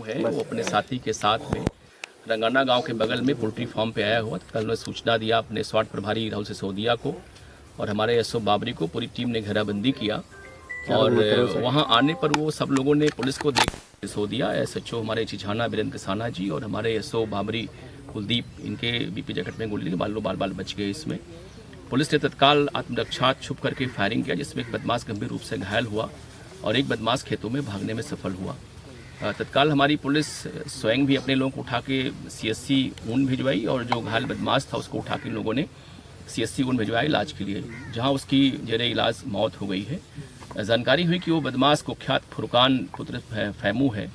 है वो अपने साथी के साथ में रंगाना गांव के बगल में पोल्ट्री फार्म पे आया हुआ। कल उन्होंने सूचना दिया अपने स्वाट प्रभारी राहुल सिसोदिया को और हमारे एसओ बाबरी को। पूरी टीम ने घेराबंदी किया और वहां आने पर वो सब लोगों ने पुलिस को देख सिसोदिया, एसएचओ हमारे चिझाना वीरेंद्र किसाना जी और हमारे एसओ बाबरी कुलदीप, इनके बीपी जैकेट में गोली लगी, बाल बच गए। इसमें पुलिस ने तत्काल आत्मरक्षा छुप करके फायरिंग किया जिसमें एक बदमाश गंभीर रूप से घायल हुआ और एक बदमाश खेतों में भागने में सफल हुआ। तत्काल हमारी पुलिस स्वयं भी अपने लोगों को उठा के सीएससी ऊन भिजवाई और जो घायल बदमाश था उसको उठा के लोगों ने सीएससी ऊन भिजवाया इलाज के लिए, जहां उसकी जेरे इलाज मौत हो गई है। जानकारी हुई कि वो बदमाश कुख्यात फुरकान पुत्र फैमू है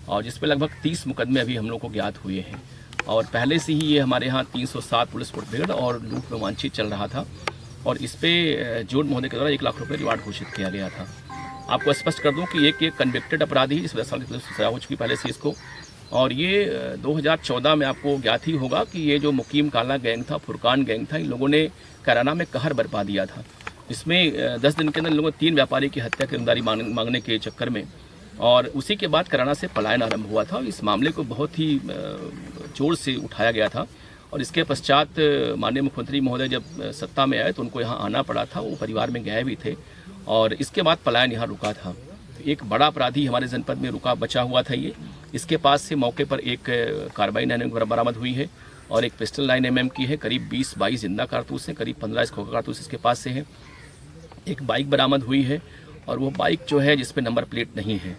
और जिस पर लगभग 30 मुकदमे अभी हम लोग को ज्ञात हुए हैं और पहले से ही ये हमारे यहाँ 307 पुलिस मुठभेड़ और लूट में वांछित चल रहा था और इस पर जोड़ महोदय के द्वारा 1 लाख रुपये रिवार्ड घोषित किया गया था। आपको स्पष्ट कर दूं कि एक कन्विक्टेड अपराधी, इस 10 साल की सजा हो चुकी पहले से इसको, और ये 2014 में आपको ज्ञात ही होगा कि ये जो मुकीम काला गैंग था, फुरकान गैंग था, इन लोगों ने कैराना में कहर बरपा दिया था। इसमें 10 दिन के अंदर इन लोगों ने 3 व्यापारी की हत्या की गिरफ्तारी मांगने के चक्कर में और उसी के बाद कैराना से पलायन आरंभ हुआ था। इस मामले को बहुत ही जोर से उठाया गया था और इसके पश्चात माननीय मुख्यमंत्री महोदय जब सत्ता में आए तो उनको यहाँ आना पड़ा था। वो परिवार में गए भी थे और इसके बाद पलायन यहाँ रुका था। एक बड़ा अपराधी हमारे जनपद में रुका बचा हुआ था ये। इसके पास से मौके पर एक कार्बाइन 9 mm बरामद हुई है और एक पिस्टल 9 mm की है। करीब 20-22 जिंदा कारतूस है, करीब 15 खोखा कारतूस इसके पास से है। एक बाइक बरामद हुई है और वो बाइक जो है जिस पे नंबर प्लेट नहीं है।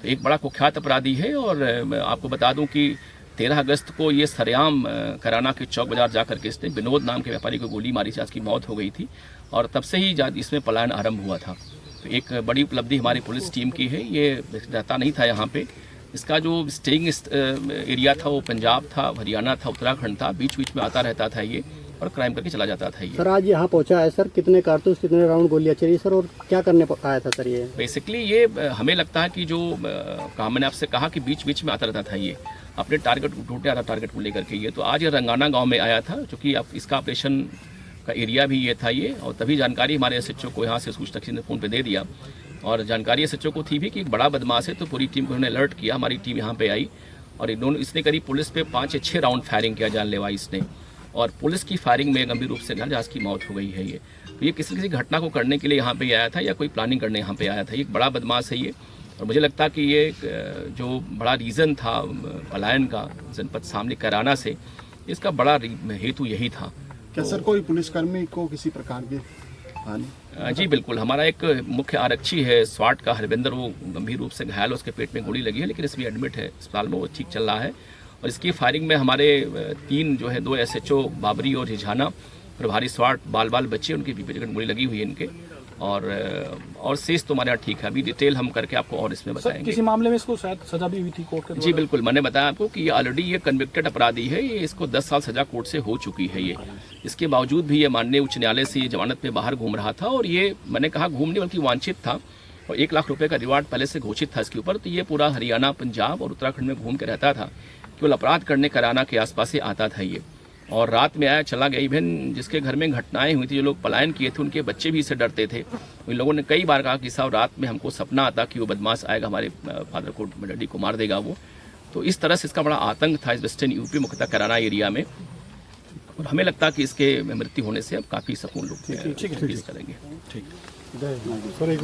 तो एक बड़ा कुख्यात अपराधी है और आपको बता दूं कि 13 अगस्त को ये सरेआम कैराना के चौक बाजार जाकर के इसने विनोद नाम के व्यापारी को गोली मारी, जिसकी मौत हो गई थी और तब से ही इसमें पलायन आरंभ हुआ था। तो एक बड़ी उपलब्धि हमारी पुलिस टीम की है। ये रहता नहीं था यहाँ पे, इसका जो स्टेइंग एरिया था वो पंजाब था, हरियाणा था, उत्तराखंड था, बीच बीच में आता रहता था ये और क्राइम करके चला जाता था ये। सर आज यहाँ पहुँचा है सर, कितने कारतूस कितने राउंड गोलियां चली सर और क्या करने आया था सर ये? बेसिकली ये हमें लगता है कि जो कहा मैंने आपसे कहा कि बीच बीच में आता रहता था ये, अपने टारगेट को ढूंढने आता टारगेट को लेकर के ये। तो आज ये रंगाना गाँव में आया था क्योंकि इसका ऑपरेशन का एरिया भी ये था ये, और तभी जानकारी हमारे एसएचओ को यहाँ से सूचना किसी ने फ़ोन पे दे दिया और जानकारी एसएचओ को थी भी कि एक बड़ा बदमाश है। तो पूरी टीम को उन्होंने अलर्ट किया, हमारी टीम यहाँ पे आई और इसने करीब पुलिस पे 5 या 6 राउंड फायरिंग किया जानलेवा इसने और पुलिस की फायरिंग में गंभीर रूप से घायल, जहाँ की मौत हो गई है ये। तो ये किसी घटना को करने के लिए यहाँ पे आया था या कोई प्लानिंग करने यहाँ पे आया था। ये एक बड़ा बदमाश है ये और मुझे लगता है कि ये जो बड़ा रीज़न था पलायन का जनपद सामने कैराना से, इसका बड़ा हेतु यही था। क्या सर कोई पुलिसकर्मी को किसी प्रकार की हानि? जी बिल्कुल, हमारा एक मुख्य आरक्षी है स्वाट का हरविंदर, वो गंभीर रूप से घायल है, उसके पेट में गोली लगी है लेकिन इसमें एडमिट है अस्पताल में, वो ठीक चल रहा है। और इसकी फायरिंग में हमारे 3 जो है 2 एसएचओ बाबरी और रिझाना प्रभारी स्वाट बाल बच्चे, उनकी बीपी जैकेट गोली लगी हुई है इनके और शेष तो हमारे यहाँ ठीक है। अभी डिटेल हम करके आपको और इसमें बताएंगे। किसी मामले में इसको शायद सजा भी हुई थी कोर्ट के? जी बिल्कुल, मैंने बताया आपको कि ये ऑलरेडी ये कन्विक्टेड अपराधी है, ये इसको 10 साल सजा कोर्ट से हो चुकी है ये। इसके बावजूद भी ये माननीय उच्च न्यायालय से ये जमानत में बाहर घूम रहा था और ये मैंने कहा घूमने बल्कि वांछित था और 1 लाख रुपये का रिवार्ड पहले से घोषित था इसके ऊपर। तो ये पूरा हरियाणा, पंजाब और उत्तराखंड में घूम के रहता था, केवल अपराध करने कैराना के आसपास से आता था ये और रात में आया चला गया। इवन जिसके घर में घटनाएं हुई थी, जो लोग पलायन किए थे, उनके बच्चे भी इससे डरते थे। उन लोगों ने कई बार कहा कि साहब रात में हमको सपना आता कि वो बदमाश आएगा, हमारे फादर को, डैडी को मार देगा वो। तो इस तरह से इसका बड़ा आतंक था इस वेस्टर्न यूपी मुख्यतः कैराना एरिया में और हमें लगता है कि इसके मृत्यु होने से अब काफ़ी सकून लोग करेंगे। ठीक।